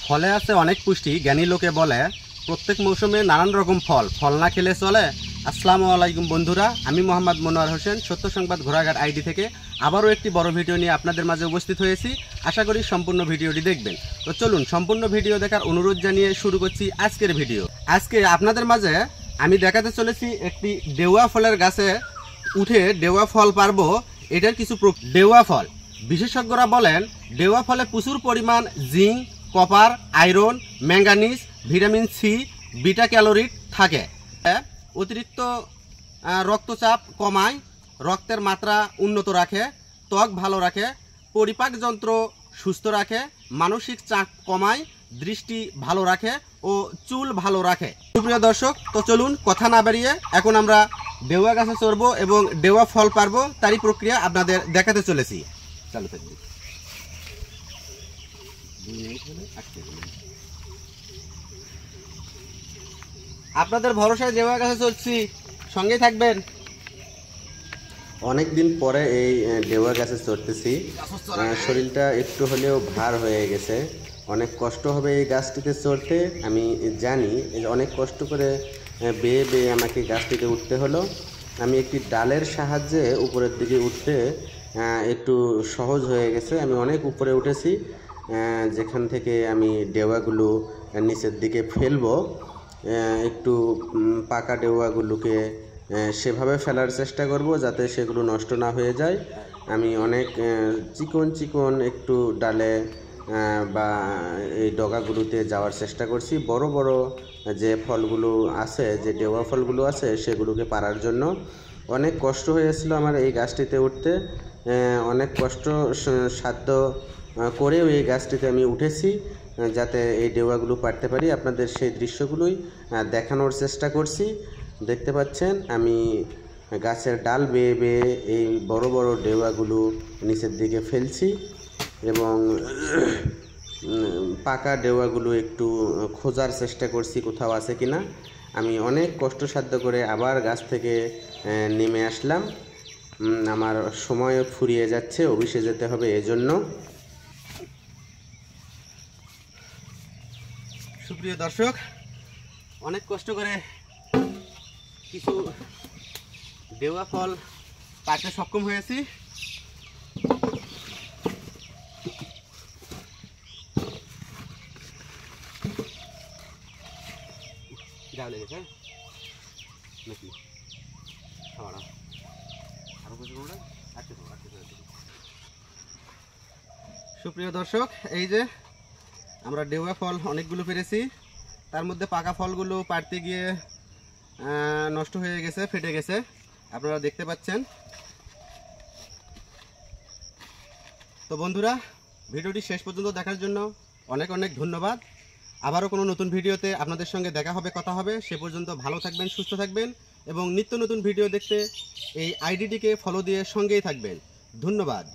ফলে আছে অনেক পুষ্টি। জ্ঞানী লোকে বলে প্রত্যেক মৌসুমে নানান রকম ফল না খেলে চলে। আসসালামু আলাইকুম বন্ধুরা, আমি মোহাম্মদ মনোয়ার হোসেন সত্য সংবাদ ঘোড়াঘাট আইডি থেকে আবারও একটি বড় ভিডিও নিয়ে আপনাদের মাঝে উপস্থিত হয়েছি। আশা করি সম্পূর্ণ ভিডিওটি দেখবেন। তো চলুন সম্পূর্ণ ভিডিও দেখার অনুরোধ জানিয়ে শুরু করছি আজকের ভিডিও। আজকে আপনাদের মাঝে আমি দেখাতে চলেছি একটি ডেওয়া ফলের গাছে উঠে ডেওয়া ফল পারবো। এটার কিছু ডেওয়া ফল, বিশেষজ্ঞরা বলেন ডেওয়া ফলে প্রচুর পরিমাণ zinc, copper, iron, manganese, vitamin C, beta calorie থাকে। অতিরিক্ত রক্তচাপ কমায়, রক্তের মাত্রা উন্নত রাখে, ত্বক ভালো রাখে, পরিপাক যন্ত্র সুস্থ রাখে, মানসিক চাপ কমায়, দৃষ্টি ভালো রাখে ও চুল ভালো রাখে। সুপ্রিয় দর্শক, তো চলুন কথা না বাড়িয়ে এখন আমরা ডেওয়া গাছে চড়বো এবং ডেওয়া ফল পারবো, তারই প্রক্রিয়া আপনাদের দেখাতে চলেছি। চালু থাকবে। আপনাদের ভরসায় ডেওয়া গাছে চলছি, সঙ্গেই থাকবেন। অনেক দিন পরে এই ডেওয়া গাছে চড়তেছি। শরীরটা একটু হলেও ভার হয়ে গেছে। অনেক কষ্ট হবে এই গাছটিতে চড়তে, আমি জানি। অনেক কষ্ট করে বেয়ে বেয়ে আমাকে গাছটিতে উঠতে হলো। আমি একটি ডালের সাহায্যে উপরের দিকে উঠতে একটু সহজ হয়ে গেছে। আমি অনেক উপরে উঠেছি, যেখান থেকে আমি ডেওয়াগুলো নিচের দিকে ফেলবো। একটু পাকা ডেওয়াগুলোকে সেভাবে ফেলার চেষ্টা করব যাতে সেগুলো নষ্ট না হয়ে যায়। আমি অনেক চিকন চিকন একটু ডালে বা এই ডগাগুলোতে যাওয়ার চেষ্টা করছি। বড় বড় যে ফলগুলো আছে, যে ডেওয়া ফলগুলো আছে, সেগুলোকে পারার জন্য অনেক কষ্ট হয়েছিল আমার এই গাছটিতে উঠতে। অনেক কষ্ট সাধ্য করেও এই গাছটিতে আমি উঠেছি যাতে এই ডেওয়াগুলো পারতে পারি। আপনাদের সেই দৃশ্যগুলোই দেখানোর চেষ্টা করছি। দেখতে পাচ্ছেন আমি গাছের ডাল বেয়ে বেয়ে এই বড় বড় ডেওয়াগুলো নিচের দিকে ফেলছি এবং পাকা ডেওয়াগুলো একটু খোঁজার চেষ্টা করছি কোথাও আছে কিনা। আমি অনেক কষ্টসাধ্য করে আবার গাছ থেকে নেমে আসলাম। আমার সময় ফুরিয়ে যাচ্ছে, অফিসে যেতে হবে এজন্য। সুপ্রিয় দর্শক, অনেক কষ্ট করে কিছু ডেওয়া ফল পাড়তে সক্ষম হয়েছি। লেগেছে নাকি? সুপ্রিয় দর্শক, এই যে আমরা ডেওয়া ফল অনেকগুলো পেরেছি। তার মধ্যে পাকা ফলগুলো পাড়তে গিয়ে নষ্ট হয়ে গেছে, ফেটে গেছে, আপনারা দেখতে পাচ্ছেন। তো বন্ধুরা, ভিডিওটি শেষ পর্যন্ত দেখার জন্য অনেক অনেক ধন্যবাদ। আবারও কোনো নতুন ভিডিওতে আপনাদের সঙ্গে দেখা হবে, কথা হবে। সে পর্যন্ত ভালো থাকবেন, সুস্থ থাকবেন এবং নিত্য নতুন ভিডিও দেখতে এই আইডিটিকে ফলো দিয়ে সঙ্গেই থাকবেন। ধন্যবাদ।